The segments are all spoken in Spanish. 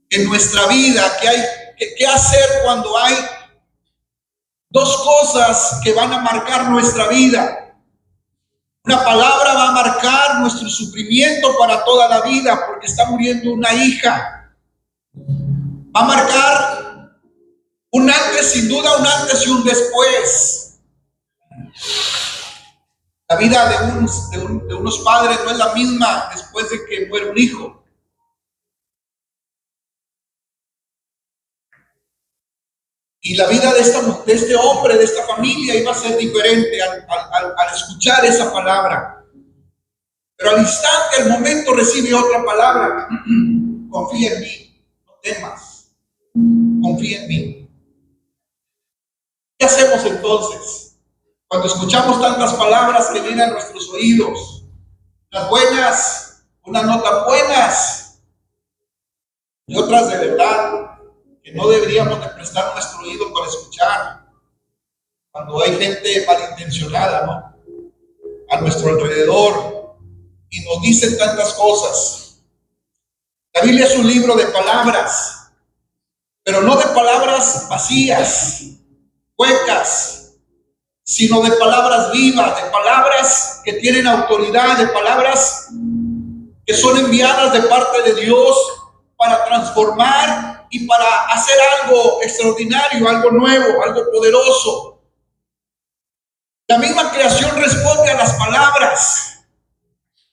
en nuestra vida, qué hacer cuando hay dos cosas que van a marcar nuestra vida. Una palabra va a marcar nuestro sufrimiento para toda la vida porque está muriendo una hija. Va a marcar un antes, sin duda, un antes y un después. La vida de unos padres no es la misma después de que muere un hijo. Y la vida de este hombre, de esta familia, iba a ser diferente al escuchar esa palabra. Pero al instante, al momento, recibe otra palabra. Confía en mí, no temas. Confía en mí. ¿Qué hacemos entonces? Cuando escuchamos tantas palabras que vienen a nuestros oídos, unas buenas, unas no tan buenas, y otras de verdad, que no deberíamos de prestar nuestro oído para escuchar, cuando hay gente malintencionada, ¿no?, a nuestro alrededor, y nos dicen tantas cosas. La Biblia es un libro de palabras, pero no de palabras vacías, huecas, sino de palabras vivas, de palabras que tienen autoridad, de palabras que son enviadas de parte de Dios para transformar y para hacer algo extraordinario, algo nuevo, algo poderoso. La misma creación responde a las palabras.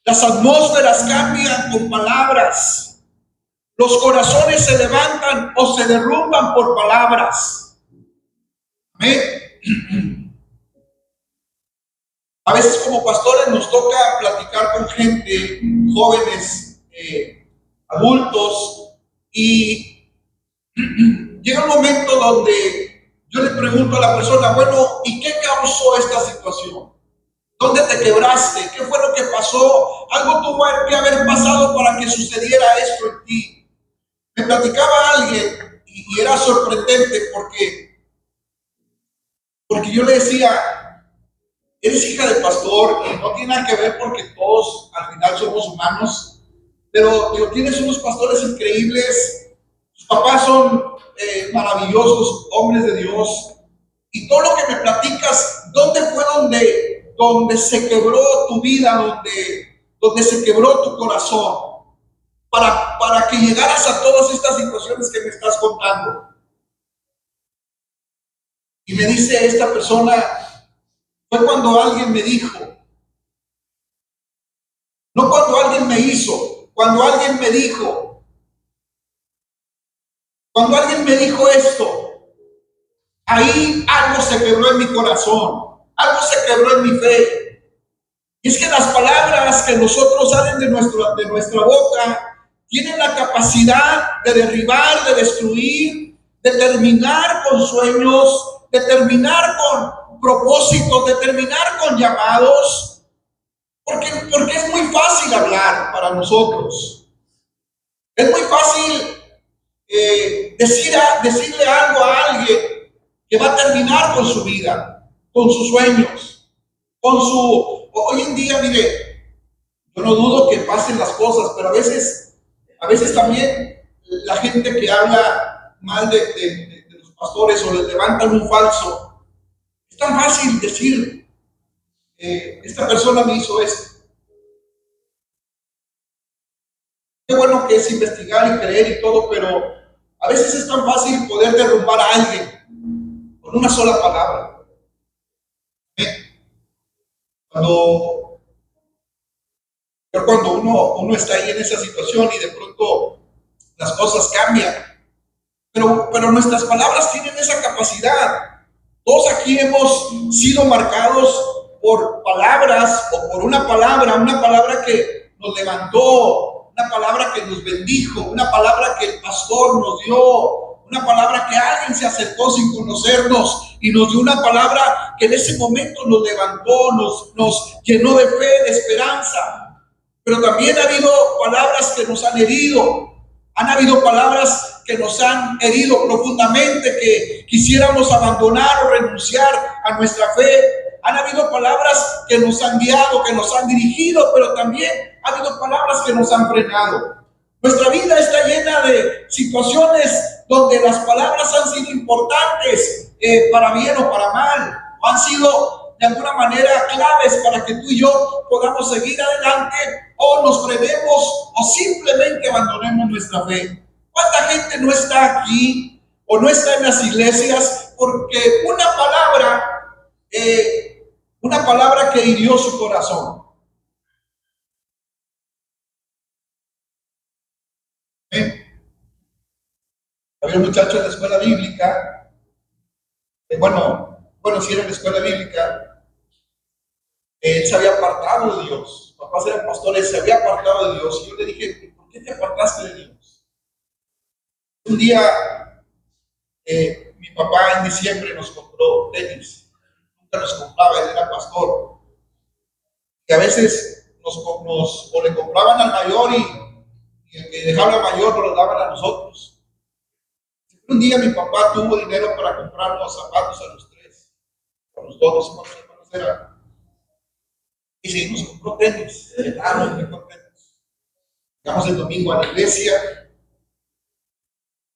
Las atmósferas cambian con palabras. Los corazones se levantan o se derrumban por palabras. Amén. A veces como pastores nos toca platicar con gente, jóvenes, adultos, y llega un momento donde yo le pregunto a la persona, bueno, ¿y qué causó esta situación? ¿Dónde te quebraste? ¿Qué fue lo que pasó? Algo tuvo que haber pasado para que sucediera esto en ti. Me platicaba alguien y era sorprendente porque yo le decía, eres hija de pastor y no tiene nada que ver porque todos al final somos humanos, pero tienes unos pastores increíbles, tus papás son maravillosos, hombres de Dios, y todo lo que me platicas, ¿dónde fue donde se quebró tu vida, donde se quebró tu corazón, para que llegaras a todas estas situaciones que me estás contando? Y me dice esta persona, fue cuando alguien me dijo, no cuando alguien me hizo, cuando alguien me dijo, cuando alguien me dijo esto, ahí algo se quebró en mi corazón, algo se quebró en mi fe. Y es que las palabras que nosotros salen de nuestra boca tienen la capacidad de derribar, de destruir, de terminar con sueños, de terminar con propósitos, de terminar con llamados. Porque es muy fácil hablar para nosotros. Es muy fácil decirle algo a alguien que va a terminar con su vida, con sus sueños, Hoy en día, mire, yo no dudo que pasen las cosas, pero a veces también la gente que habla mal de los pastores o les levantan un falso, es tan fácil decir, esta persona me hizo esto. Qué bueno que es investigar y creer y todo, pero a veces es tan fácil poder derrumbar a alguien con una sola palabra. Cuando uno está ahí en esa situación y de pronto las cosas cambian, pero nuestras palabras tienen esa capacidad. Todos aquí hemos sido marcados por palabras o por una palabra que nos levantó, una palabra que nos bendijo, una palabra que el pastor nos dio, una palabra que alguien se acercó sin conocernos y nos dio una palabra que en ese momento nos levantó, nos llenó de fe, de esperanza. Pero también ha habido palabras que nos han herido. Han habido palabras que nos han herido profundamente, que quisiéramos abandonar o renunciar a nuestra fe. Han habido palabras que nos han guiado, que nos han dirigido, pero también ha habido palabras que nos han frenado. Nuestra vida está llena de situaciones donde las palabras han sido importantes, para bien o para mal, o han sido de alguna manera claves para que tú y yo podamos seguir adelante, o nos frenemos o simplemente abandonemos nuestra fe. ¿Cuánta gente no está aquí o no está en las iglesias porque una palabra que hirió su corazón? Había un muchacho en la escuela bíblica, si era en la escuela bíblica, él se había apartado de Dios. Sus papás eran pastores, se había apartado de Dios. Y yo le dije, ¿por qué te apartaste de Dios? Un día, mi papá en diciembre nos compró tenis. Nunca nos compraba, él era pastor. Y a veces o le compraban al mayor y el que dejaba al mayor nos lo daban a nosotros. Un día mi papá tuvo dinero para comprar los zapatos a los tres. A los dos, ¿cuántos hermanos eran? Y sí, nos compró tenis. Llegamos el domingo a la iglesia,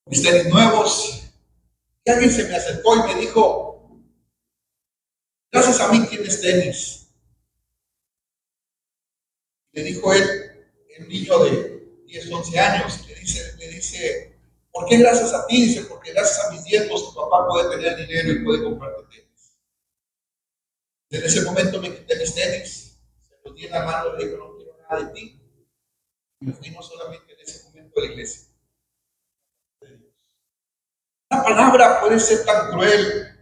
mis tenis nuevos, y alguien se me acercó y me dijo, gracias a mí tienes tenis. Le dijo él, el niño de 10, 11 años, le dice, ¿por qué gracias a ti? Dice, porque gracias a mis diezmos tu papá puede tener dinero y puede comprarte tenis. En ese momento me quité mis tenis, se los di en la mano, le dije, no quiero nada de ti. Y me fui no solamente en ese momento de la iglesia. Una palabra puede ser tan cruel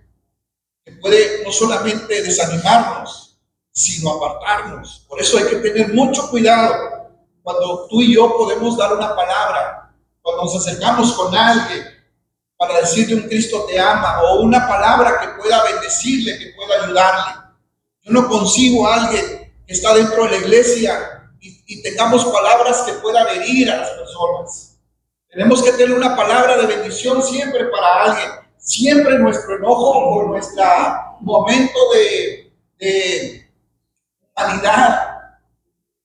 que puede no solamente desanimarnos, sino apartarnos. Por eso hay que tener mucho cuidado cuando tú y yo podemos dar una palabra, cuando nos acercamos con alguien para decirle un Cristo te ama, o una palabra que pueda bendecirle, que pueda ayudarle. Yo no concibo a alguien que está dentro de la iglesia y tengamos palabras que puedan herir a las personas. Tenemos que tener una palabra de bendición siempre para alguien. Siempre nuestro enojo o nuestro momento de humanidad,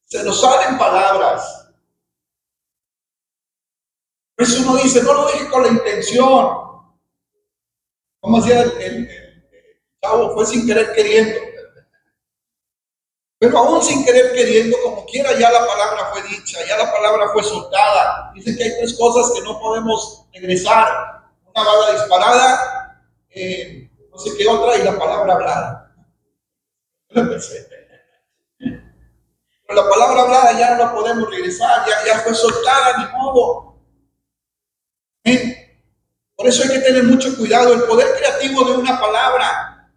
se nos salen palabras. Por eso uno dice, no lo dije con la intención. Como decía el chavo, fue sin querer queriendo. Pero aún sin querer queriendo, como quiera, ya la palabra fue dicha, ya la palabra fue soltada. Dice que hay 3 cosas que no podemos regresar. Una bala disparada, no sé qué otra, y la palabra hablada. Pero la palabra hablada ya no la podemos regresar, ya fue soltada, ni modo. Por eso hay que tener mucho cuidado. El poder creativo de una palabra.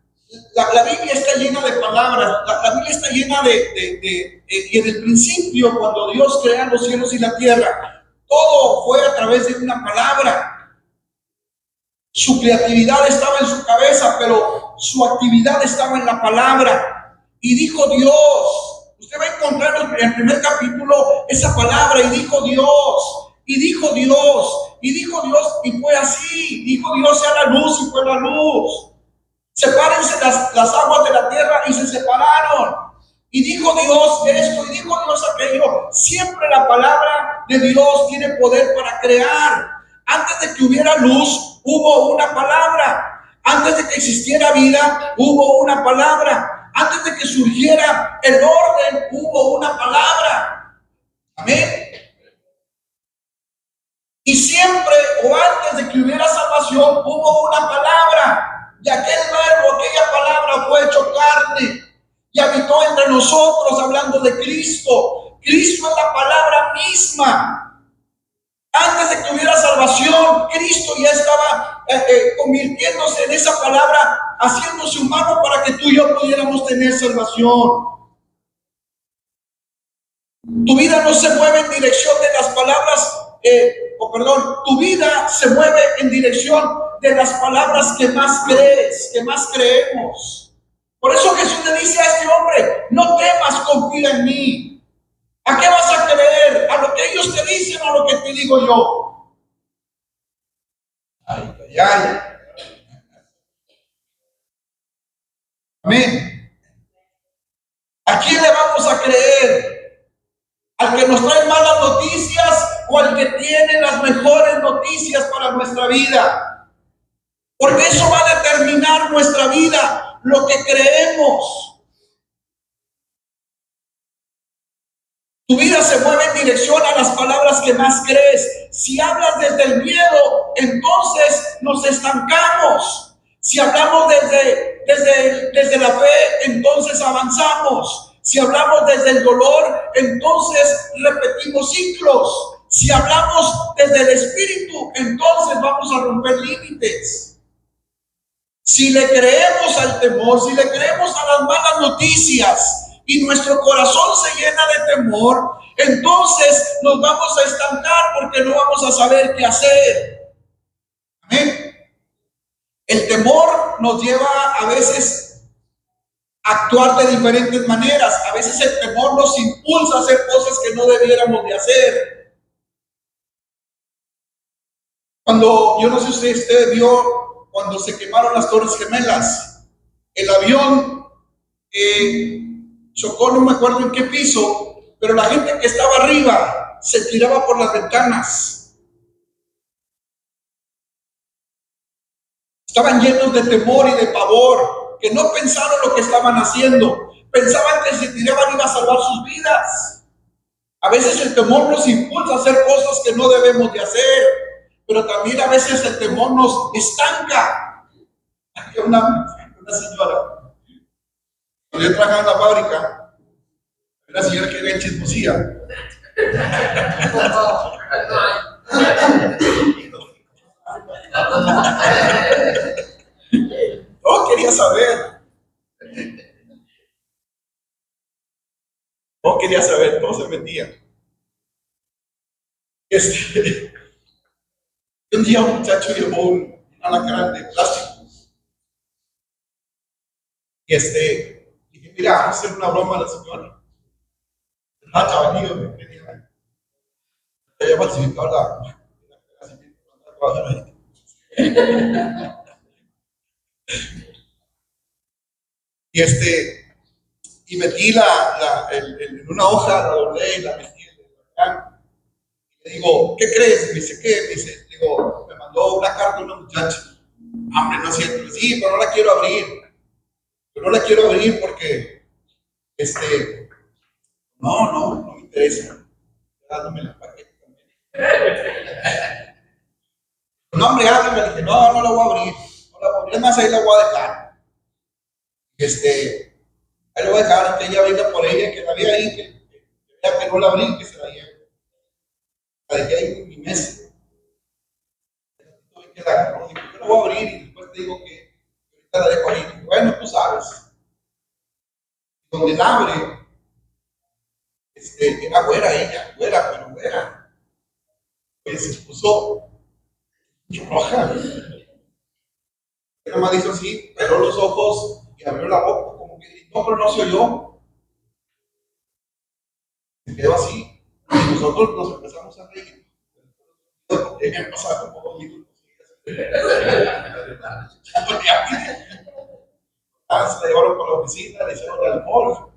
La Biblia está llena de palabras. La Biblia está llena y en el principio, cuando Dios crea los cielos y la tierra, todo fue a través de una palabra. Su creatividad estaba en su cabeza, pero su actividad estaba en la palabra. Y dijo Dios, usted va a encontrar en el primer capítulo esa palabra, y dijo Dios, y dijo Dios, y dijo Dios, y fue así. Dijo Dios, sea la luz, y fue la luz. Sepárense las aguas de la tierra, y se separaron. Y dijo Dios esto, y dijo Dios aquello. Siempre la palabra de Dios tiene poder para crear. Antes de que hubiera luz, hubo una palabra. Antes de que existiera vida, hubo una palabra. Antes de que surgiera el orden, hubo una palabra. Amén. Y siempre, o antes de que hubiera salvación, hubo una palabra. Y aquel verbo, aquella palabra fue hecho carne y habitó entre nosotros, hablando de Cristo. Cristo es la palabra misma. Antes de que hubiera salvación, Cristo ya estaba convirtiéndose en esa palabra, haciéndose humano para que tú y yo pudiéramos tener salvación. Tu vida no se mueve en dirección de las palabras, tu vida se mueve en dirección de las palabras que más crees, que más creemos. Por eso Jesús le dice a este hombre, no temas, confía en mí. ¿A qué vas a creer? ¿A lo que ellos te dicen o a lo que te digo yo? Ay, ay, ay. Amén. ¿A quién le vamos a creer? ¿Al que nos trae malas noticias o al que tiene las mejores noticias? noticias para nuestra vida, porque eso va a determinar nuestra vida, lo que creemos. Tu vida se mueve en dirección a las palabras que más crees. Si hablas desde el miedo, entonces nos estancamos. Si hablamos desde la fe, entonces avanzamos. Si hablamos desde el dolor, entonces repetimos ciclos. Si hablamos desde el espíritu, entonces vamos a romper límites. Si le creemos al temor, si le creemos a las malas noticias, y nuestro corazón se llena de temor, entonces nos vamos a estancar porque no vamos a saber qué hacer. Amén. El temor nos lleva a veces a actuar de diferentes maneras. A veces el temor nos impulsa a hacer cosas que no debiéramos de hacer. Cuando, yo no sé si usted vio, cuando se quemaron las Torres Gemelas, el avión chocó, no me acuerdo en qué piso, pero la gente que estaba arriba se tiraba por las ventanas. Estaban llenos de temor y de pavor, que no pensaron lo que estaban haciendo. Pensaban que si tiraban iba a salvar sus vidas. A veces el temor nos impulsa a hacer cosas que no debemos de hacer, pero también a veces el temor nos estanca. Había una señora, cuando yo trabajaba en la fábrica, una señora que era chismosía. Todo quería saber. Todo quería saber, todo se metía. Un día un muchacho llevó un alacrán de plástico. Y dije, mira, vamos a hacer una broma a la señora. Ah, chavalillo, me venía. Ella falsificó la y y metí en una hoja, la doblé y la metí en el alacrán. Le digo, ¿qué crees? Me dice, ¿qué? Me dice, digo, me mandó una carta una muchacha. Hombre, no es cierto. Sí, pero no la quiero abrir. Pero no la quiero abrir porque, no me interesa. Dándome la paquete también. No, hombre, ábreme. Le dije, no la voy a abrir. No la voy a abrir. Además, ahí la voy a dejar. Ahí la voy a dejar, que ella venga por ella, que la vea ahí, que vea que no la abrí, que se la lleve. La dejé ahí en mi mesa. Tuve que yo la voy a abrir y después te digo que ahorita la dejo ahí. Bueno, tú sabes. Donde la abre, era güera ella, pero güera. Pues se puso roja. Nada más dijo así, cerró los ojos y abrió la boca, como que gritó, pero no se oyó. Se quedó así. Y nosotros nos empezamos a reír. Habían pasado como 2 minutos. Se la llevaron por la oficina, le hicieron el alcohol.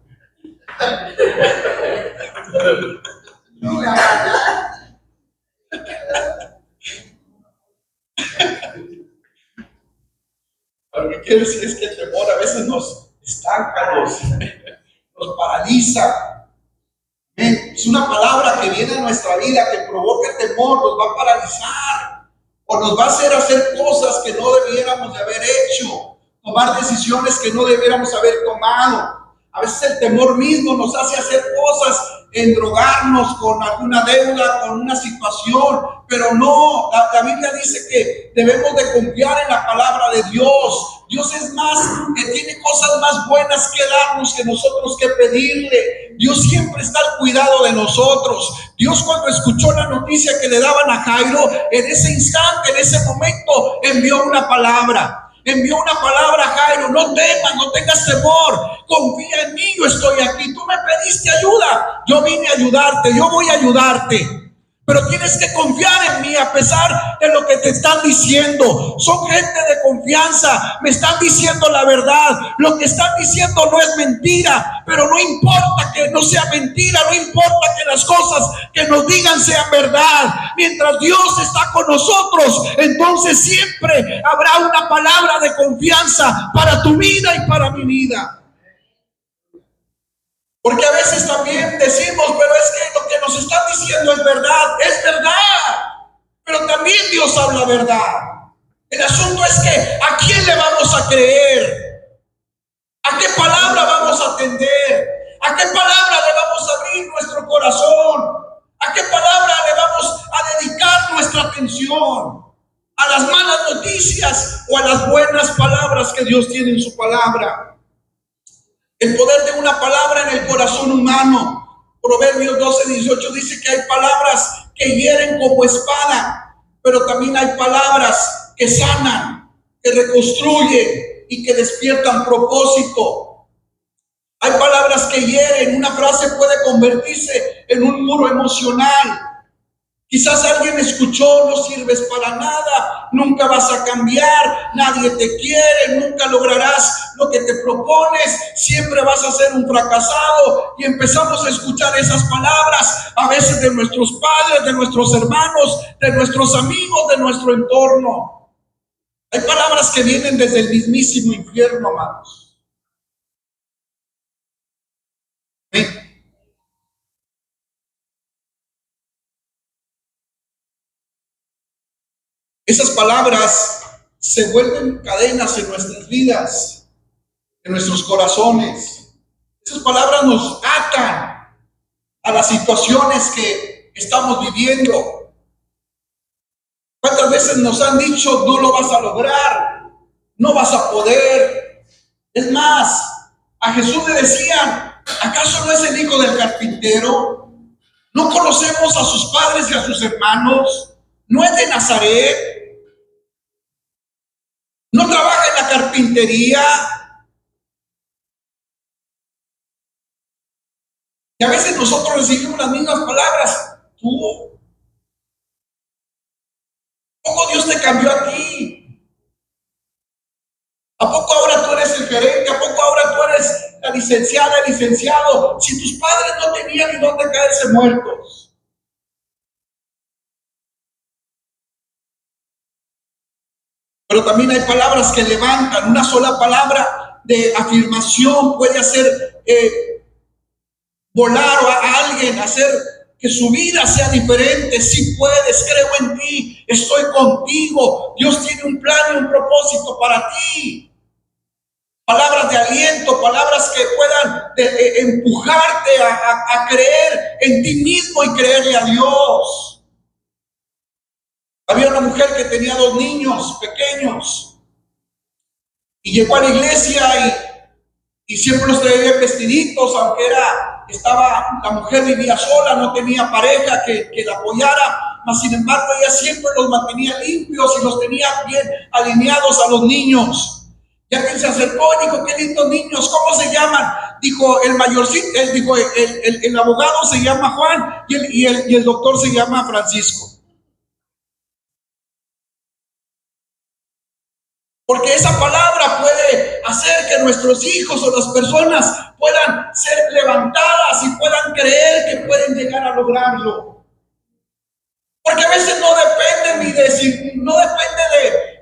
Lo que quiero decir es que el temor a veces nos estanca, nos paraliza. Es una palabra que viene a nuestra vida, que provoca el temor, nos va a paralizar o nos va a hacer cosas que no debiéramos de haber hecho, tomar decisiones que no debiéramos haber tomado. A veces el temor mismo nos hace hacer cosas, endrogarnos con alguna deuda, con una situación, pero no, la Biblia dice que debemos de confiar en la palabra de Dios. Dios es más, que tiene cosas más buenas que darnos que nosotros que pedirle. Dios siempre está al cuidado de nosotros. Dios, cuando escuchó la noticia que le daban a Jairo, en ese instante, en ese momento, envió una palabra. Envió una palabra a Jairo: no temas, no tengas temor, confía en mí, yo estoy aquí. Tú me pediste ayuda, yo vine a ayudarte, yo voy a ayudarte. pero tienes que confiar en mí a pesar de lo que te están diciendo. Son gente de confianza, me están diciendo la verdad. Lo que están diciendo no es mentira, pero no importa que no sea mentira, no importa que las cosas que nos digan sean verdad. Mientras Dios está con nosotros, entonces siempre habrá una palabra de confianza para tu vida y para mi vida. Porque a veces también decimos, pero es que lo que nos están diciendo es verdad, pero también Dios habla verdad. El asunto es que ¿a quién le vamos a creer? ¿A qué palabra vamos a atender? ¿A qué palabra le vamos a abrir nuestro corazón? ¿A qué palabra le vamos a dedicar nuestra atención? ¿A las malas noticias o a las buenas palabras que Dios tiene en su palabra? El poder de una palabra en el corazón humano. Proverbios 12:18 dice que hay palabras que hieren como espada, pero también hay palabras que sanan, que reconstruyen y que despiertan propósito. Hay palabras que hieren. Una frase puede convertirse en un muro emocional. Quizás alguien escuchó, no sirves para nada, nunca vas a cambiar, nadie te quiere, nunca lograrás lo que te propones, siempre vas a ser un fracasado. Y empezamos a escuchar esas palabras, a veces de nuestros padres, de nuestros hermanos, de nuestros amigos, de nuestro entorno. Hay palabras que vienen desde el mismísimo infierno, amados. ¿Sí? Esas palabras se vuelven cadenas en nuestras vidas, en nuestros corazones. Esas palabras nos atan a las situaciones que estamos viviendo. ¿Cuántas veces nos han dicho, no lo vas a lograr, no vas a poder? Es más, a Jesús le decían, ¿acaso no es el hijo del carpintero? ¿No conocemos a sus padres y a sus hermanos? ¿No es de Nazaret? ¿No trabaja en la carpintería? Y a veces nosotros recibimos las mismas palabras. ¿A poco Dios te cambió a ti? ¿A poco ahora tú eres el gerente? ¿A poco ahora tú eres la licenciada, el licenciado? Si tus padres no tenían ni dónde caerse muertos. Pero también hay palabras que levantan. Una sola palabra de afirmación puede hacer volar a alguien, hacer que su vida sea diferente. Si puedes, creo en ti, estoy contigo. Dios tiene un plan y un propósito para ti. Palabras de aliento, palabras que puedan empujarte a creer en ti mismo y creerle a Dios. Había una mujer que tenía 2 niños pequeños y llegó a la iglesia y siempre los traía vestiditos, aunque la mujer vivía sola, no tenía pareja que la apoyara, mas sin embargo ella siempre los mantenía limpios y los tenía bien alineados a los niños. Y alguien se acercó y dijo, qué lindos niños, ¿cómo se llaman? Dijo el mayorcito, dijo el abogado se llama Juan y el doctor se llama Francisco. Porque esa palabra puede hacer que nuestros hijos o las personas puedan ser levantadas y puedan creer que pueden llegar a lograrlo. Porque a veces no depende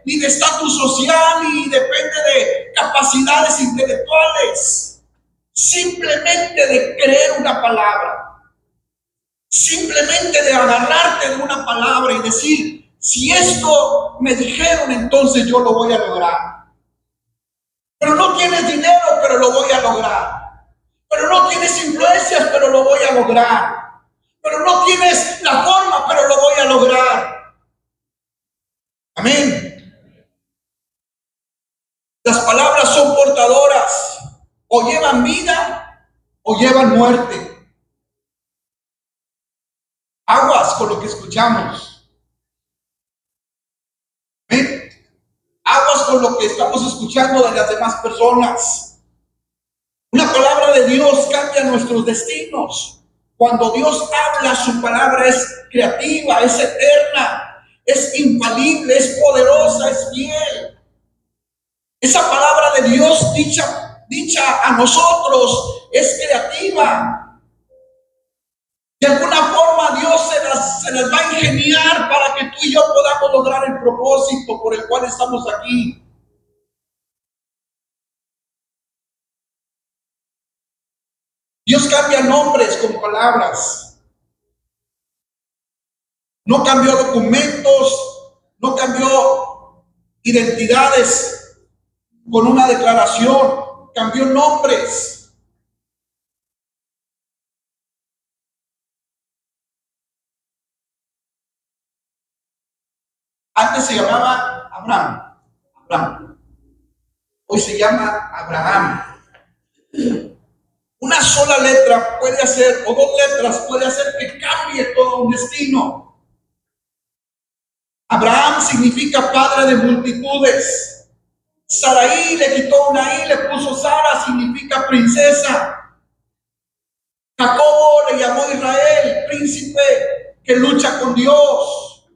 ni de estatus social, ni depende de capacidades intelectuales. Simplemente de creer una palabra. Simplemente de agarrarte de una palabra y decir, si esto me dijeron, entonces yo lo voy a lograr. Pero no tienes dinero, pero lo voy a lograr. Pero no tienes influencias, pero lo voy a lograr. Pero no tienes la forma, pero lo voy a lograr. Amén. Las palabras son portadoras. O llevan vida o llevan muerte. Aguas con lo que escuchamos. Amén. Aguas con lo que estamos escuchando de las demás personas. Una palabra de Dios cambia nuestros destinos. Cuando Dios habla, su palabra es creativa, es eterna, es infalible, es poderosa, es fiel. Esa palabra de Dios dicha a nosotros es creativa. De alguna forma Dios se las va a ingeniar para que tú y yo podamos lograr el propósito por el cual estamos aquí. Dios cambia nombres con palabras. No cambió documentos, no cambió identidades con una declaración, cambió nombres. Antes se llamaba Abraham. Hoy se llama Abraham. Una sola letra puede hacer, o dos letras puede hacer que cambie todo un destino. Abraham significa padre de multitudes. Sarai le quitó una I, le puso Sara, significa princesa. Jacobo le llamó Israel, príncipe que lucha con Dios.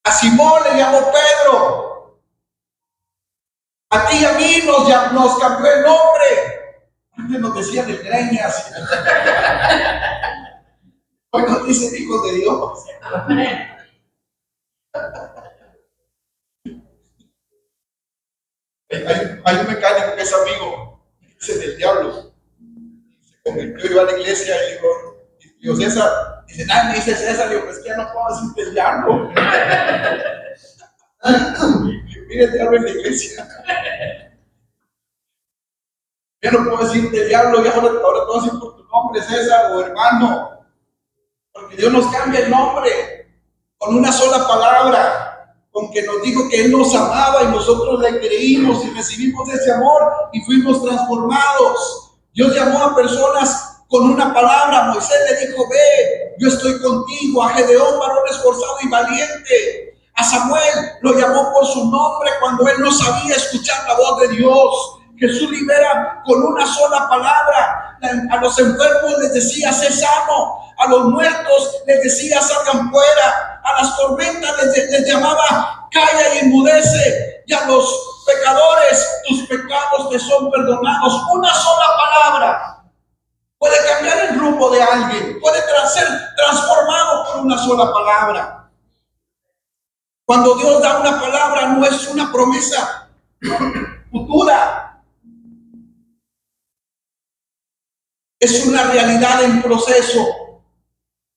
A Simón le llamó Pedro. A ti y a mí nos cambió el nombre. Antes nos decían de greñas. Hoy nos dicen hijos de Dios. Hay un mecánico que es amigo, dice del diablo. Se convirtió, iba a la iglesia y dijo, César, dice, nadie me dice César, digo, pues que ya no puedo decir del diablo. Mire el diablo en la iglesia. Ya no puedo decir del diablo, ya ahora te voy a decir por tu nombre, César o hermano. Porque Dios nos cambia el nombre con una sola palabra, con que nos dijo que Él nos amaba y nosotros le creímos y recibimos ese amor y fuimos transformados. Dios llamó a personas con una palabra. Moisés le dijo, ve, yo estoy contigo. A Gedeón, varón esforzado y valiente. A Samuel lo llamó por su nombre cuando él no sabía escuchar la voz de Dios. Jesús libera con una sola palabra. A los enfermos les decía, sé sano. A los muertos les decía, salgan fuera. A las tormentas les llamaba, calla y enmudece. Y a los pecadores, tus pecados te son perdonados. Una sola palabra puede cambiar el rumbo de alguien. Puede ser transformado por una sola palabra. Cuando Dios da una palabra, no es una promesa futura. Es una realidad en proceso.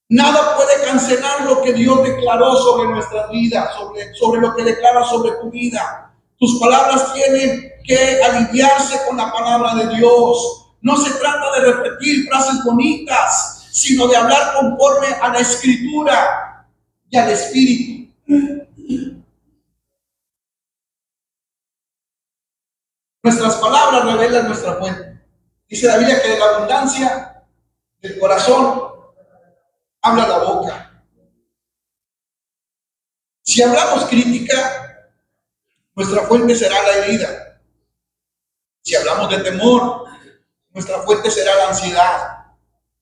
Nada puede cancelar lo que Dios declaró sobre nuestras vidas, sobre lo que declara sobre tu vida. Tus palabras tienen que alinearse con la palabra de Dios. No se trata de repetir frases bonitas, sino de hablar conforme a la Escritura y al Espíritu. Nuestras palabras revelan nuestra fuente. Dice la Biblia que de la abundancia del corazón habla la boca. Si hablamos crítica, nuestra fuente será la herida. Si hablamos de temor, nuestra fuente será la ansiedad.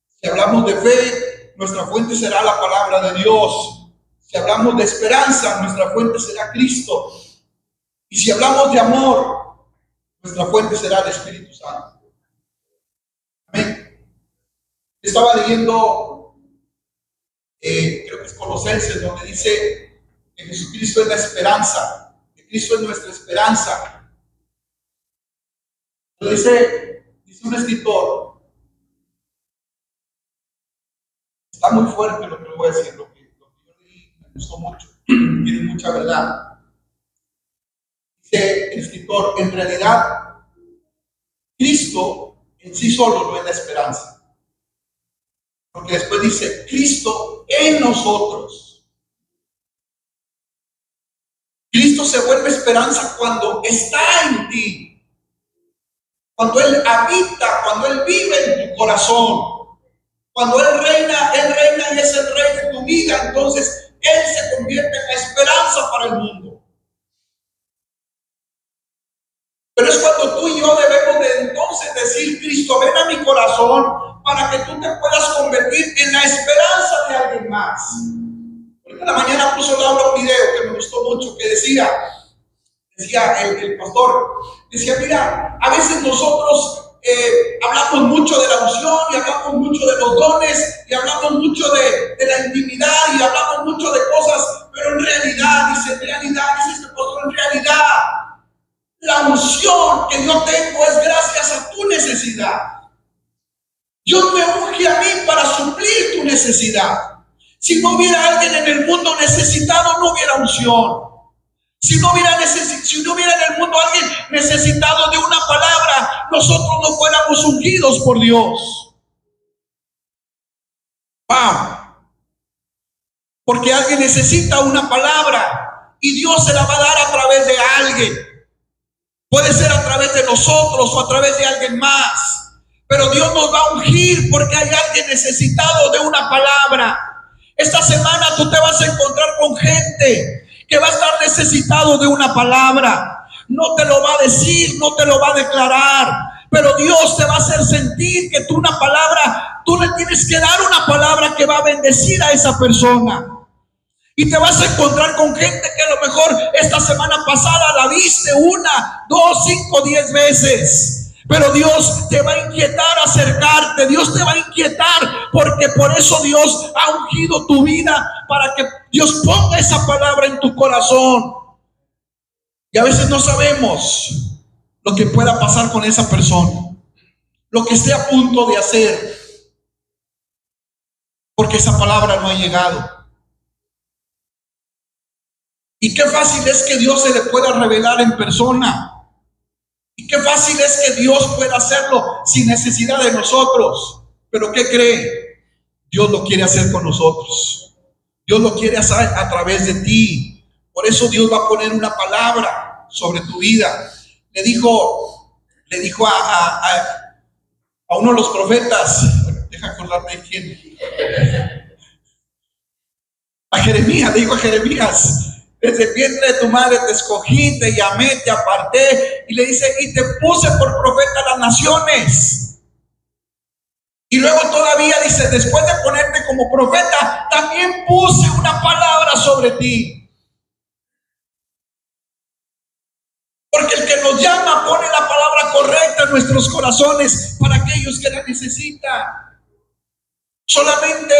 Si hablamos de fe, nuestra fuente será la palabra de Dios. Si hablamos de esperanza, nuestra fuente será Cristo. Y si hablamos de amor, nuestra fuente será el Espíritu Santo. Amén. Estaba leyendo, creo que es Colosenses, donde dice que Jesucristo es la esperanza, que Cristo es nuestra esperanza. Dice un escritor, está muy fuerte lo que le voy a decir, lo que yo leí me gustó mucho, tiene mucha verdad. Dice el escritor, en realidad, Cristo en sí solo no es la esperanza. Porque después dice, Cristo en nosotros. Cristo se vuelve esperanza cuando está en ti. Cuando Él habita, cuando Él vive en tu corazón. Cuando Él reina y es el rey de tu vida. Entonces Él se convierte en la esperanza para el mundo. Pero es cuando tú y yo debemos de entonces queremos es decir, Cristo, ven a mi corazón para que tú te puedas convertir en la esperanza de alguien más. Ahorita en la mañana puso Laura un video que me gustó mucho, que decía el pastor, decía, mira, a veces nosotros hablamos mucho de la unción y hablamos mucho de los dones y hablamos mucho de la intimidad y hablamos mucho de cosas, pero en realidad, dice este pastor, en realidad, la unción que yo tengo es gracias a tu necesidad. Dios me unge a mí para suplir tu necesidad. Si no hubiera alguien en el mundo necesitado, no hubiera unción. Si no hubiera en el mundo alguien necesitado de una palabra, nosotros no fuéramos ungidos por Dios. ¡Wow! Porque alguien necesita una palabra y Dios se la va a dar a través de alguien. Puede ser a través de nosotros o a través de alguien más. Pero Dios nos va a ungir porque hay alguien necesitado de una palabra. Esta semana tú te vas a encontrar con gente que va a estar necesitado de una palabra. No te lo va a decir, no te lo va a declarar, pero Dios te va a hacer sentir que tú le tienes que dar una palabra que va a bendecir a esa persona. Y te vas a encontrar con gente que a lo mejor esta semana pasada la viste 1, 2, 5, 10 veces. Pero Dios te va a inquietar a acercarte. Dios te va a inquietar porque por eso Dios ha ungido tu vida, para que Dios ponga esa palabra en tu corazón. Y a veces no sabemos lo que pueda pasar con esa persona, lo que esté a punto de hacer, porque esa palabra no ha llegado. Y qué fácil es que Dios se le pueda revelar en persona. Y qué fácil es que Dios pueda hacerlo sin necesidad de nosotros. Pero ¿qué cree? Dios lo quiere hacer con nosotros. Dios lo quiere hacer a través de ti. Por eso Dios va a poner una palabra sobre tu vida. Le dijo a uno de los profetas, deja acordarme de quién. A Jeremías, le dijo a Jeremías: desde el vientre de tu madre te escogí, te llamé, te aparté. Y le dice: y te puse por profeta a las naciones. Y luego todavía dice: después de ponerte como profeta, también puse una palabra sobre ti. Porque el que nos llama pone la palabra correcta en nuestros corazones para aquellos que la necesitan. Solamente,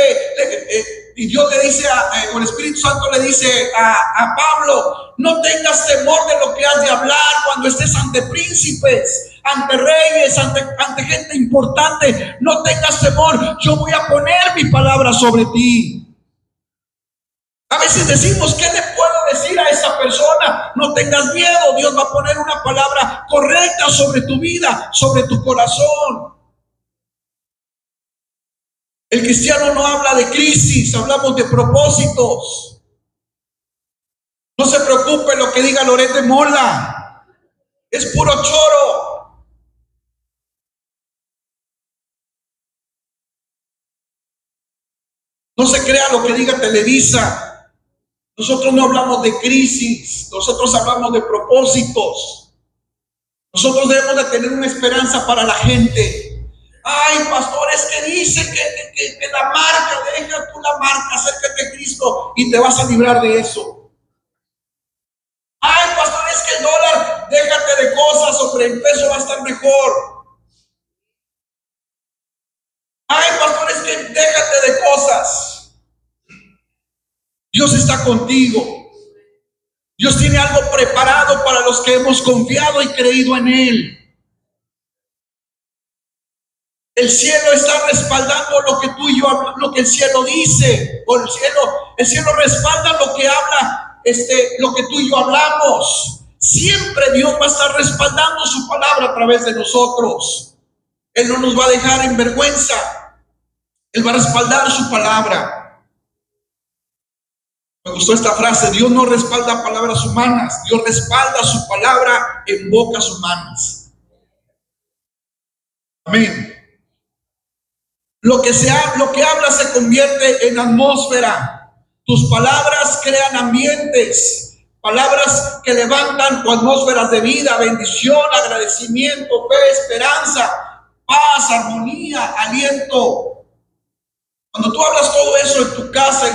y Dios le dice, o el Espíritu Santo le dice a Pablo: no tengas temor de lo que has de hablar cuando estés ante príncipes, ante reyes, ante gente importante. No tengas temor, yo voy a poner mi palabra sobre ti. A veces decimos: ¿qué le puedo decir a esa persona? No tengas miedo, Dios va a poner una palabra correcta sobre tu vida, sobre tu corazón. El cristiano no habla de crisis, hablamos de propósitos. No se preocupe lo que diga Loret de Mola, es puro choro. No se crea lo que diga Televisa. Nosotros no hablamos de crisis, nosotros hablamos de propósitos. Nosotros debemos de tener una esperanza para la gente. Ay, pastores, que dicen que la marca, deja tú la marca, acércate a Cristo y te vas a librar de eso. Ay, pastores, que el dólar, déjate de cosas, hombre, el peso va a estar mejor. Ay, pastores, que déjate de cosas. Dios está contigo. Dios tiene algo preparado para los que hemos confiado y creído en Él. El cielo está respaldando lo que tú y yo hablamos, lo que el cielo dice. O el cielo respalda lo que habla, lo que tú y yo hablamos. Siempre Dios va a estar respaldando su palabra a través de nosotros. Él no nos va a dejar en vergüenza. Él va a respaldar su palabra. Me gustó esta frase: Dios no respalda palabras humanas, Dios respalda su palabra en bocas humanas. Amén. Lo que hablas se convierte en atmósfera. Tus palabras crean ambientes Palabras que levantan tu atmósferas de vida, bendición, agradecimiento, fe, esperanza, paz, armonía, aliento. Cuando tú hablas todo eso en tu casa,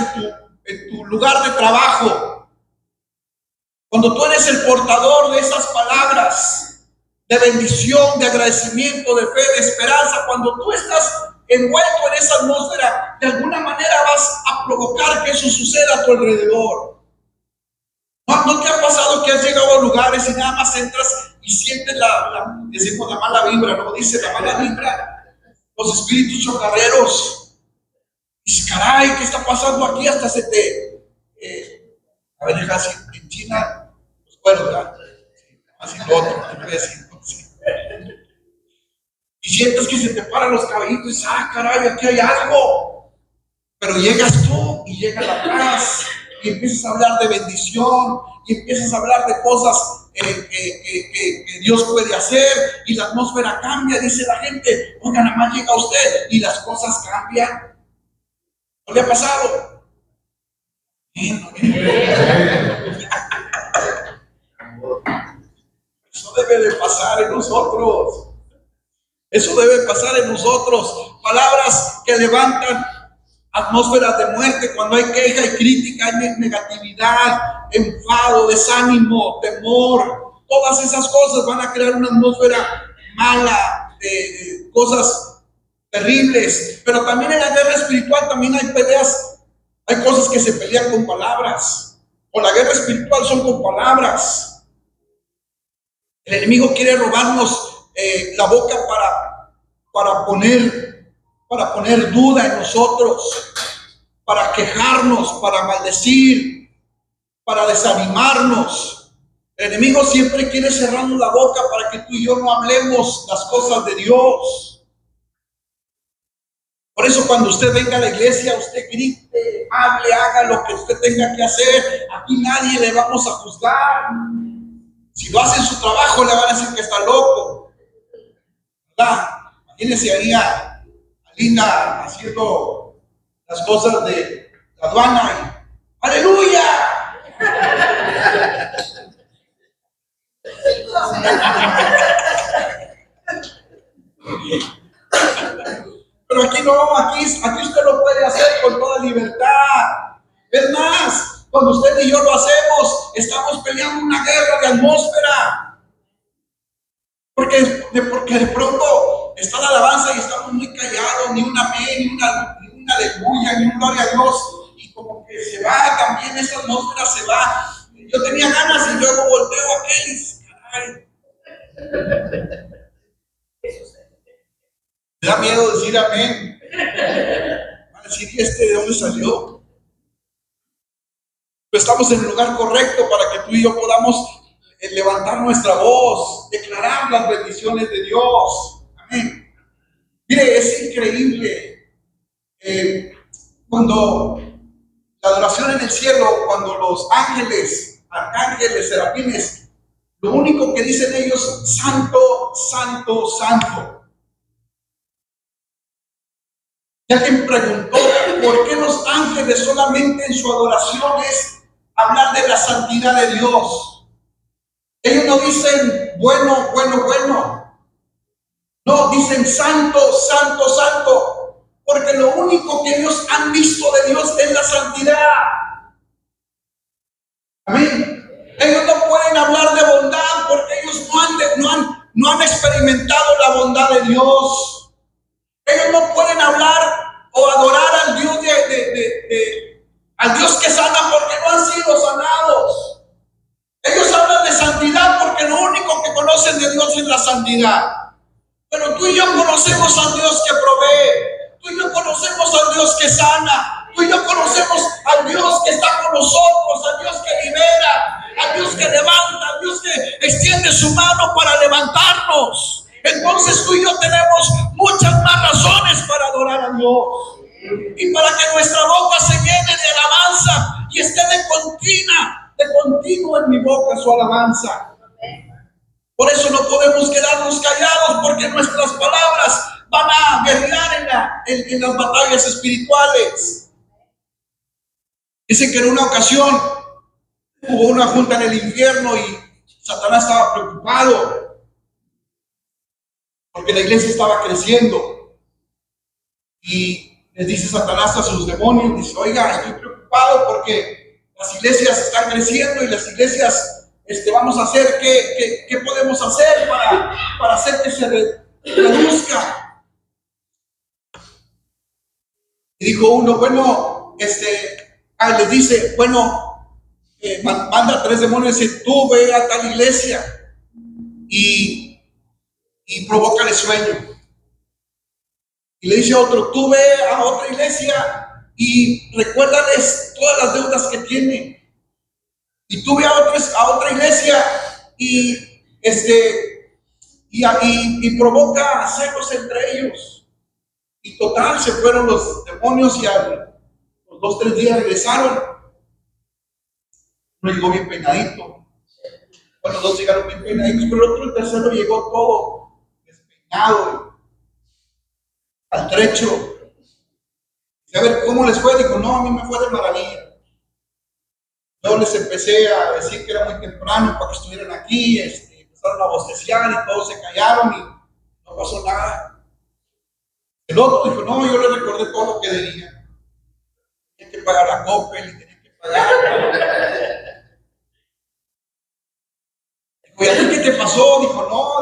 en tu lugar de trabajo, cuando tú eres el portador de esas palabras de bendición, de agradecimiento, de fe, de esperanza, cuando tú estás envuelto en esa atmósfera, de alguna manera vas a provocar que eso suceda a tu alrededor. ¿No te ha pasado que has llegado a lugares y nada más entras y sientes decimos la mala vibra, ¿no? Dice la mala vibra, los espíritus chocarreros. Dices, caray, ¿qué está pasando aquí? Hasta se te... a ver, deja así, en China, pues bueno, ¿verdad? Así lo otro, te voy a decir, sí. Y sientes que se te paran los cabellitos y dices, caray, aquí hay algo. Pero llegas tú y llega la paz y empiezas a hablar de bendición y empiezas a hablar de cosas que Dios puede hacer y la atmósfera cambia. Dice la gente, oiga, nada más llega usted y las cosas cambian. ¿No le ha pasado? Eso debe de pasar en nosotros. Eso debe pasar en nosotros. Palabras que levantan atmósferas de muerte cuando hay queja y crítica, hay negatividad, enfado, desánimo, temor. Todas esas cosas van a crear una atmósfera mala, de cosas terribles. Pero también en la guerra espiritual también hay peleas, hay cosas que se pelean con palabras. O la guerra espiritual son con palabras. El enemigo quiere robarnos la boca para poner duda en nosotros, para quejarnos, para maldecir, para desanimarnos. El enemigo siempre quiere cerrarnos la boca para que tú y yo no hablemos las cosas de Dios. Por eso cuando usted venga a la iglesia, usted grite, hable, haga lo que usted tenga que hacer. Aquí nadie le vamos a juzgar. Si lo hace en su trabajo, le van a decir que está loco, ¿verdad? Imagínense ahí a Linda haciendo las cosas de la aduana y ¡aleluya! Pero aquí no, aquí usted lo puede hacer con toda libertad. Es más, cuando usted y yo lo hacemos, estamos peleando una guerra de atmósfera. Porque de pronto está la alabanza y estamos muy callados, ni un amén, ni una aleluya, ni un gloria a Dios. Y como que se va también, esa atmósfera se va. Yo tenía ganas y luego volteo a aquel y dice, caray. Me da miedo decir amén. Van a decir, ¿y de dónde salió? Pero estamos en el lugar correcto para que tú y yo podamos levantar nuestra voz, declarar las bendiciones de Dios. Amén. Mire, es increíble cuando la adoración en el cielo, cuando los ángeles, arcángeles, serafines, lo único que dicen ellos, santo, santo, santo. Y alguien preguntó, ¿por qué los ángeles solamente en su adoración es hablar de la santidad de Dios? Ellos no dicen bueno, bueno, bueno. No, dicen santo, santo, santo. Porque lo único que ellos han visto de Dios es la santidad. Amén. Ellos no pueden hablar de bondad porque ellos no han experimentado la bondad de Dios. Ellos no pueden hablar o adorar al Dios al Dios que sana porque no han sido sanados. Ellos hablan de santidad porque lo único que conocen de Dios es la santidad. Pero tú y yo conocemos al Dios que provee. Tú y yo conocemos al Dios que sana. Tú y yo conocemos al Dios que está con nosotros, al Dios que libera, al Dios que levanta, al Dios que extiende su mano para levantarnos. Entonces tú y yo tenemos muchas más razones para adorar a Dios. Y para que nuestra boca se llene de alabanza y esté de continuo en mi boca su alabanza. Por eso no podemos quedarnos callados, porque nuestras palabras van a guerrear en las batallas espirituales. Dicen que en una ocasión Hubo una junta en el infierno y Satanás estaba preocupado porque la iglesia estaba creciendo. Y les dice Satanás a sus demonios, dice, oiga, estoy preocupado porque las iglesias están creciendo y las iglesias, vamos a hacer, ¿qué podemos hacer para hacer que se reduzca? Y dijo uno, bueno, les dice, bueno, manda a 3 demonios y dice, tú ve a tal iglesia y provócale sueño. Y le dice a otro, tú ve a otra iglesia y recuérdales todas las deudas que tienen. Y tú ve a otra iglesia y provoca celos entre ellos. Y total, se fueron los demonios y a los 2 o 3 días regresaron. Uno llegó bien peinadito. Bueno, 2 llegaron bien peinaditos, pero el tercero llegó todo despeinado, al trecho. Y a ver cómo les fue. Dijo, no, a mí me fue de maravilla. Yo les empecé a decir que era muy temprano para que estuvieran aquí, empezaron a bosteciar y todos se callaron y no pasó nada. El otro dijo, no, yo le recordé todo lo que debía. Tenía que pagar la Coppel y tenía que pagar. Dijo, ¿y a ti qué te pasó? Dijo, no,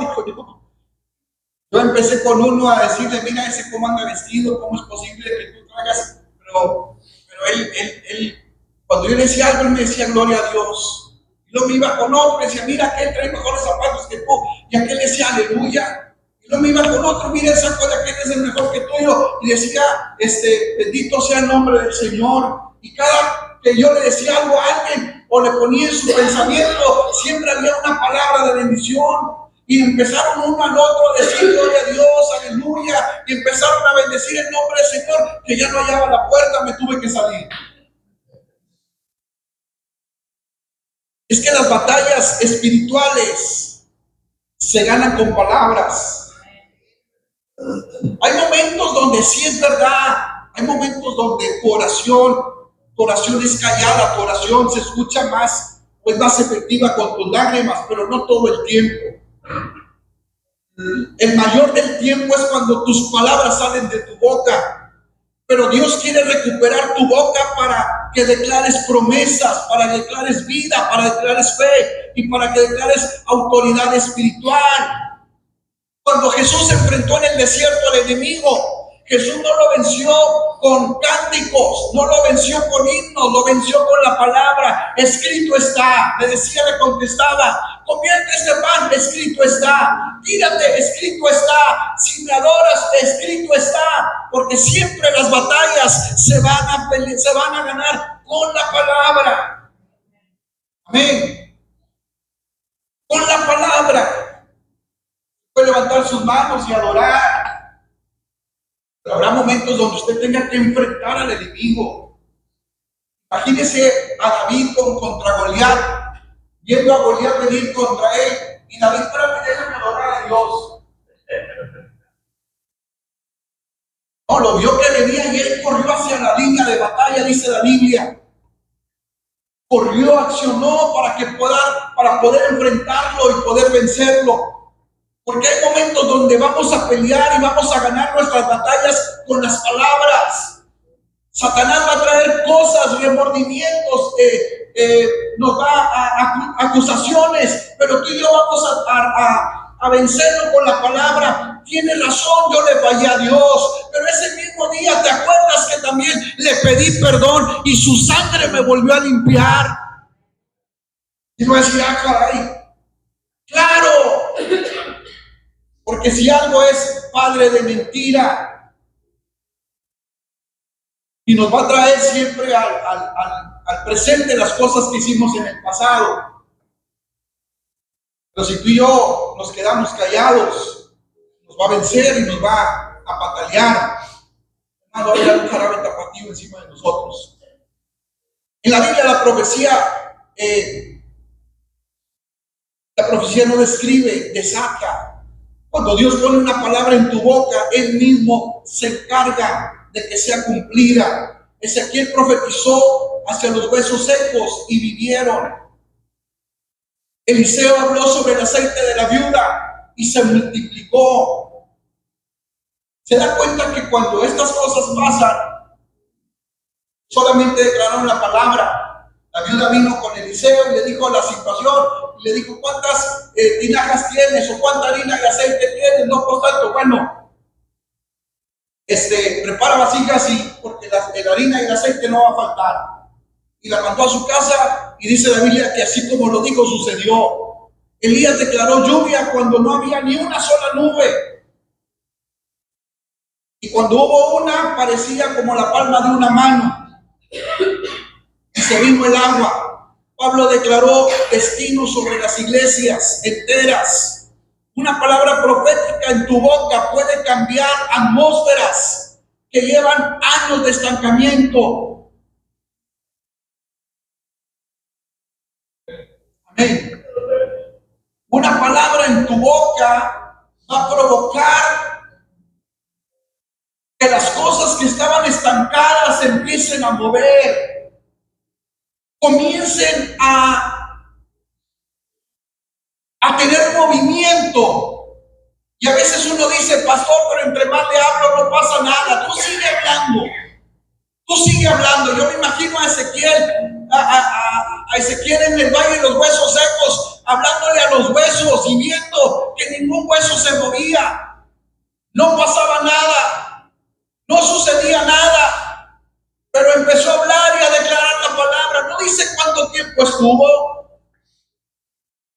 yo empecé con uno a decirle, mira ese cómo anda vestido, cómo es posible que tú traigas, pero él cuando yo le decía algo, él me decía gloria a Dios. Y luego me iba con otro, y decía, mira, aquel trae mejores zapatos que tú. Y aquel decía, aleluya. Y luego me iba con otro, mira, el saco de aquel es el mejor que tuyo. Y decía, bendito sea el nombre del Señor. Y cada que yo le decía algo a alguien, o le ponía en su pensamiento, siempre había una palabra de bendición. Y empezaron uno al otro a decir gloria a Dios, aleluya. Y empezaron a bendecir el nombre del Señor, que ya no hallaba la puerta, me tuve que salir. Es que las batallas espirituales se ganan con palabras. Hay momentos donde sí es verdad, hay momentos donde tu oración es callada, tu oración se escucha más, o es más efectiva con tus lágrimas, pero no todo el tiempo. El mayor del tiempo es cuando tus palabras salen de tu boca. Pero Dios quiere recuperar tu boca para que declares promesas, para que declares vida, para que declares fe y para que declares autoridad espiritual. Cuando Jesús se enfrentó en el desierto al enemigo, Jesús no lo venció con cánticos, no lo venció con himnos, lo venció con la palabra. Escrito está, le decía, le contestaba, convierte este pan, escrito está. Tírate, escrito está. Si me adoras, escrito está. Porque siempre las batallas se van a ganar con la palabra. Amén. Con la palabra. Puede levantar sus manos y adorar. Pero habrá momentos donde usted tenga que enfrentar al enemigo. Imagínese a David contra Goliat, viendo a Goliat venir contra él. Y David, espérate, déjame adorar a Dios. No, lo vio que venía y él corrió hacia la línea de batalla, dice la Biblia. Corrió, accionó para poder enfrentarlo y poder vencerlo. Porque hay momentos donde vamos a pelear y vamos a ganar nuestras batallas con las palabras. Satanás va a traer cosas, remordimientos, nos va a acusaciones, pero tú y yo vamos a vencerlo con la palabra. Tiene razón, yo le fallé a Dios, pero ese mismo día, ¿te acuerdas que también le pedí perdón y su sangre me volvió a limpiar? Y no decía, caray, claro. Porque si algo es padre de mentira y nos va a traer siempre al presente las cosas que hicimos en el pasado. Pero si tú y yo nos quedamos callados, nos va a vencer y nos va a patalear. No va a haber un jarabe tapatío encima de nosotros. En la Biblia la profecía no describe, desata. Cuando Dios pone una palabra en tu boca, Él mismo se encarga de que sea cumplida. Ezequiel profetizó hacia los huesos secos y vivieron. Eliseo habló sobre el aceite de la viuda y se multiplicó. Se da cuenta que cuando estas cosas pasan, solamente declararon la palabra. La viuda vino con Eliseo y le dijo la situación, y le dijo: ¿cuántas tinajas tienes? ¿O cuánta harina y aceite tienes? No, pues tanto. Bueno, prepara vasijas, porque la harina y el aceite no va a faltar. Y la mandó a su casa, y dice la Biblia que así como lo dijo, sucedió. Elías declaró lluvia cuando no había ni una sola nube. Y cuando hubo una, parecía como la palma de una mano. Y se vino el agua. Pablo declaró destino sobre las iglesias enteras. Una palabra profética en tu boca puede cambiar atmósferas que llevan años de estancamiento. Amén. Una palabra en tu boca va a provocar que las cosas que estaban estancadas se empiecen a mover, comiencen a tener movimiento. Y a veces uno dice: pastor, pero entre más le hablo no pasa nada. Tú sigue hablando. Tú sigue hablando. Yo me imagino a Ezequiel, a Ezequiel en el valle de los huesos secos, hablándole a los huesos y viendo que ningún hueso se movía. No pasaba nada. No sucedía nada. Pero empezó a hablar y a declarar la palabra. No dice cuánto tiempo estuvo.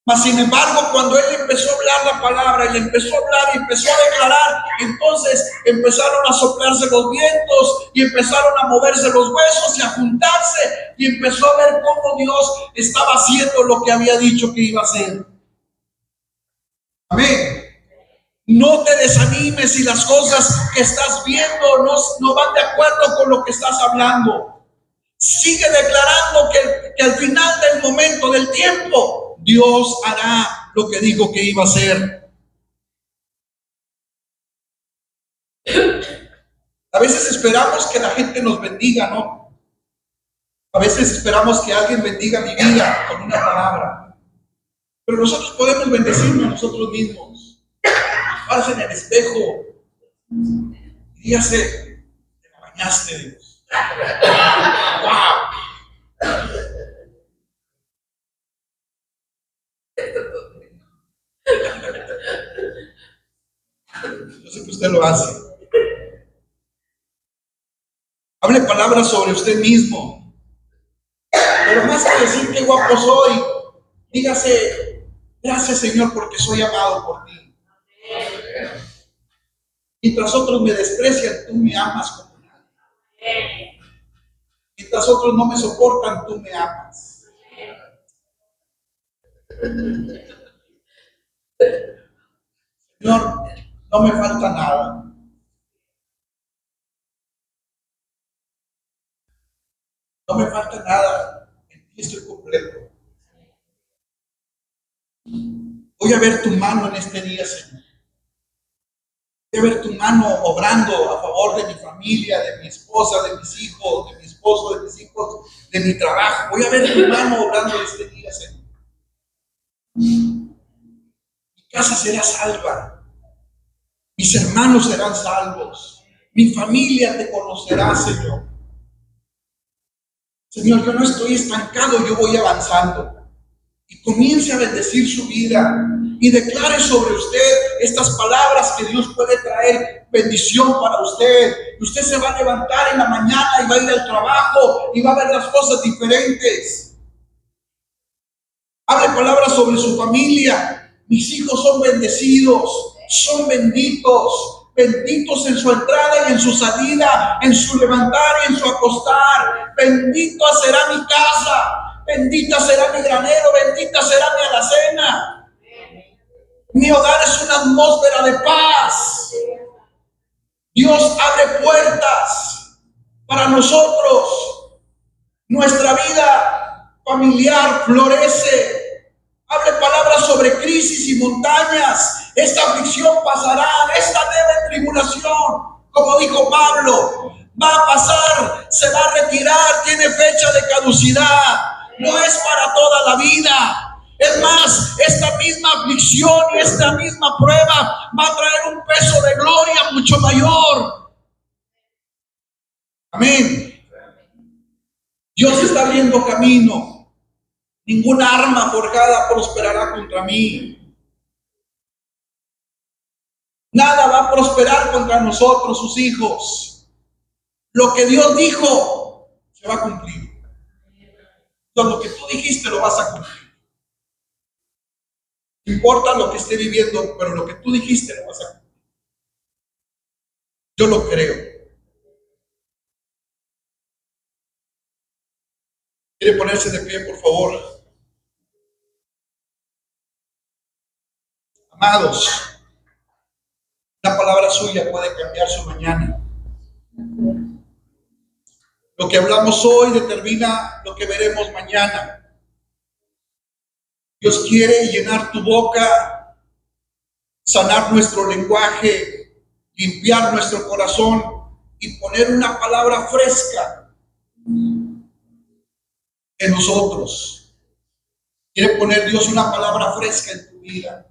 Mas sin embargo, cuando él empezó a hablar la palabra, y le empezó a hablar y empezó a declarar, entonces empezaron a soplarse los vientos y empezaron a moverse los huesos y a juntarse, y empezó a ver cómo Dios estaba haciendo lo que había dicho que iba a hacer. Amén. No te desanimes si las cosas que estás viendo no van de acuerdo con lo que estás hablando. Sigue declarando que al final del momento, del tiempo, Dios hará lo que dijo que iba a hacer. A veces esperamos que la gente nos bendiga, ¿no? A veces esperamos que alguien bendiga mi vida con una palabra. Pero nosotros podemos bendecirnos a nosotros mismos. Párese en el espejo y dígase: te la bañaste, Dios. ¡Wow! Yo sé que usted lo hace. Hable palabras sobre usted mismo. Pero más que decir qué guapo soy, dígase: gracias, Señor, porque soy amado por ti. Mientras otros me desprecian, tú me amas como nadie. Mientras otros no me soportan, tú me amas. Señor, no me falta nada. No me falta nada. En ti estoy completo. Voy a ver tu mano en este día, Señor. Voy a ver tu mano obrando a favor de mi familia, de mi esposa, de mis hijos, de mi esposo, de mis hijos, de mi trabajo. Voy a ver tu mano obrando en este día, Señor. Mi casa será salva. Mis hermanos serán salvos. Mi familia te conocerá, Señor. Señor, yo no estoy estancado, yo voy avanzando. Y comience a bendecir su vida y declare sobre usted estas palabras que Dios puede traer bendición para usted. Y usted se va a levantar en la mañana y va a ir al trabajo y va a ver las cosas diferentes. Hable palabras sobre su familia. Mis hijos son bendecidos, son benditos. Benditos en su entrada y en su salida, en su levantar y en su acostar. Bendita será mi casa, bendita será mi granero, bendita será mi alacena. Mi hogar es una atmósfera de paz. Dios abre puertas para nosotros. Nuestra vida familiar florece. Hable palabras sobre crisis y montañas. Esta aflicción pasará, esta leve tribulación, como dijo Pablo, va a pasar, se va a retirar, tiene fecha de caducidad. No es para toda la vida. Es más, esta misma aflicción y esta misma prueba va a traer un peso de gloria mucho mayor. Amén. Dios está abriendo camino. Ninguna arma forjada prosperará contra mí. Nada va a prosperar contra nosotros, sus hijos. Lo que Dios dijo se va a cumplir. Entonces, lo que tú dijiste lo vas a cumplir. No importa lo que esté viviendo, pero lo que tú dijiste lo vas a cumplir. Yo lo creo. ¿Quiere ponerse de pie, por favor? Amados, la palabra suya puede cambiar su mañana. Lo que hablamos hoy determina lo que veremos mañana. Dios quiere llenar tu boca, sanar nuestro lenguaje, limpiar nuestro corazón y poner una palabra fresca en nosotros. Quiere poner Dios una palabra fresca en tu vida.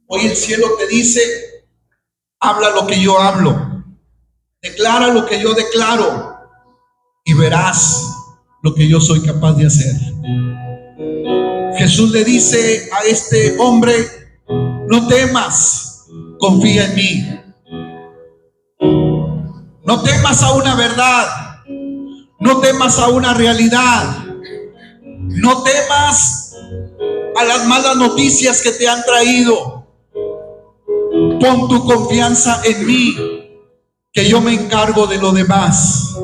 Hoy el cielo te dice: habla lo que yo hablo, declara lo que yo declaro y verás lo que yo soy capaz de hacer. Jesús le dice a este hombre: no temas, confía en mí. No temas a una verdad, no temas a una realidad, no temas a las malas noticias que te han traído. Pon tu confianza en mí, que yo me encargo de lo demás.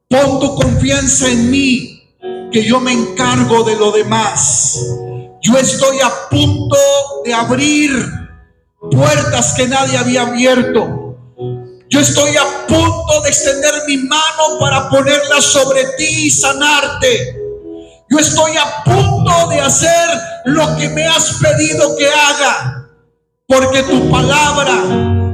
Pon tu confianza en mí, que yo me encargo de lo demás. Yo estoy a punto de abrir puertas que nadie había abierto. Yo estoy a punto de extender mi mano para ponerla sobre ti y sanarte. Yo estoy a punto de hacer lo que me has pedido que haga, porque tu palabra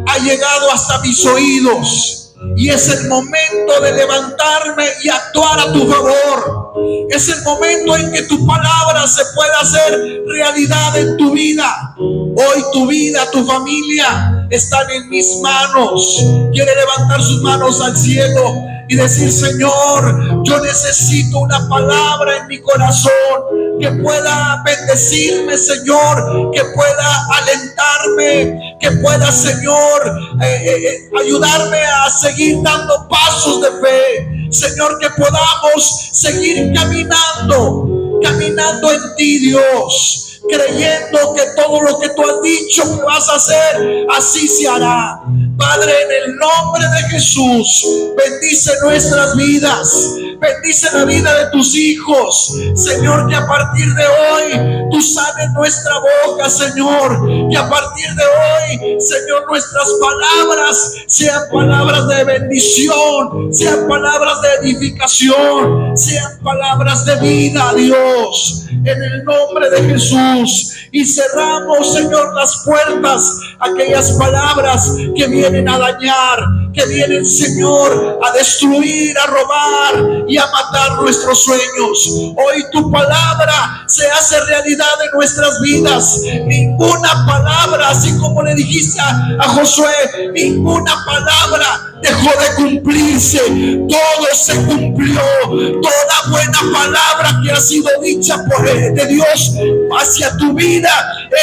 ha llegado hasta mis oídos. Y es el momento de levantarme y actuar a tu favor. Es el momento en que tu palabra se pueda hacer realidad en tu vida. Hoy tu vida, tu familia están en mis manos. Quiere levantar sus manos al cielo y decir: Señor, yo necesito una palabra en mi corazón que pueda bendecirme, Señor, que pueda alentarme, que pueda, Señor, ayudarme a seguir dando pasos de fe. Señor, que podamos seguir caminando en ti, Dios, creyendo que todo lo que tú has dicho que vas a hacer, así se hará. Padre, en el nombre de Jesús, bendice nuestras vidas, bendice la vida de tus hijos, Señor, que a partir de hoy tú sanes nuestra boca, Señor, que a partir de hoy, Señor, nuestras palabras sean palabras de bendición, sean palabras de edificación, sean palabras de vida, Dios, en el nombre de Jesús. Y cerramos, Señor, las puertas a aquellas palabras que vienen a dañar, que vienen, Señor, a destruir, a robar y a matar nuestros sueños. Hoy tu palabra se hace realidad en nuestras vidas. Ninguna palabra, así como le dijiste a Josué, ninguna palabra dejó de cumplirse. Todo se cumplió. Toda buena palabra que ha sido dicha por de Dios hacia tu vida,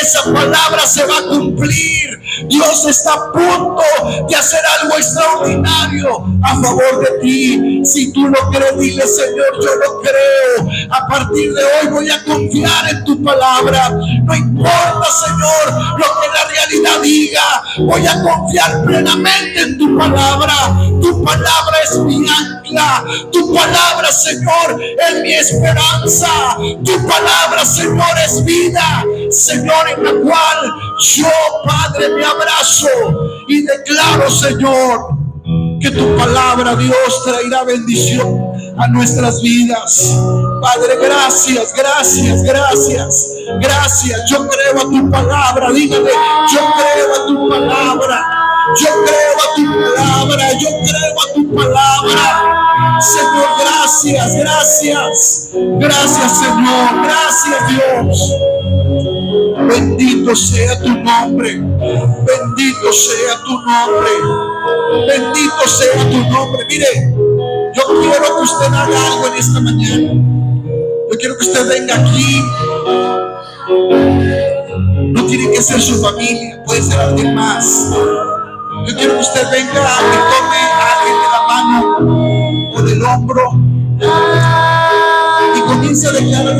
esa palabra se va a cumplir. Dios está a punto de hacer algo extraordinario a favor de ti. Si tú lo crees, dile: Señor, yo lo creo. A partir de hoy voy a confiar en tu palabra. No importa, Señor, lo que la realidad diga, voy a confiar plenamente en tu palabra. Tu palabra es mi ancla. Tu palabra, Señor, es mi esperanza. Tu palabra, Señor, es vida, Señor, en la cual yo, Padre, me abrazo y declaro, Señor, que tu palabra, Dios, traerá bendición a nuestras vidas. Padre, gracias, gracias, gracias, gracias. Yo creo a tu palabra. Dígale: yo creo a tu palabra. Yo creo a tu palabra, yo creo a tu palabra. Gracias, gracias. Gracias, Señor. Gracias, Dios. Bendito sea tu nombre. Bendito sea tu nombre. Bendito sea tu nombre. Mire, yo quiero que usted haga algo en esta mañana. Yo quiero que usted venga aquí. No tiene que ser su familia, puede ser alguien más. Yo quiero que usted venga y tome a alguien de la mano o del hombro y comience a declarar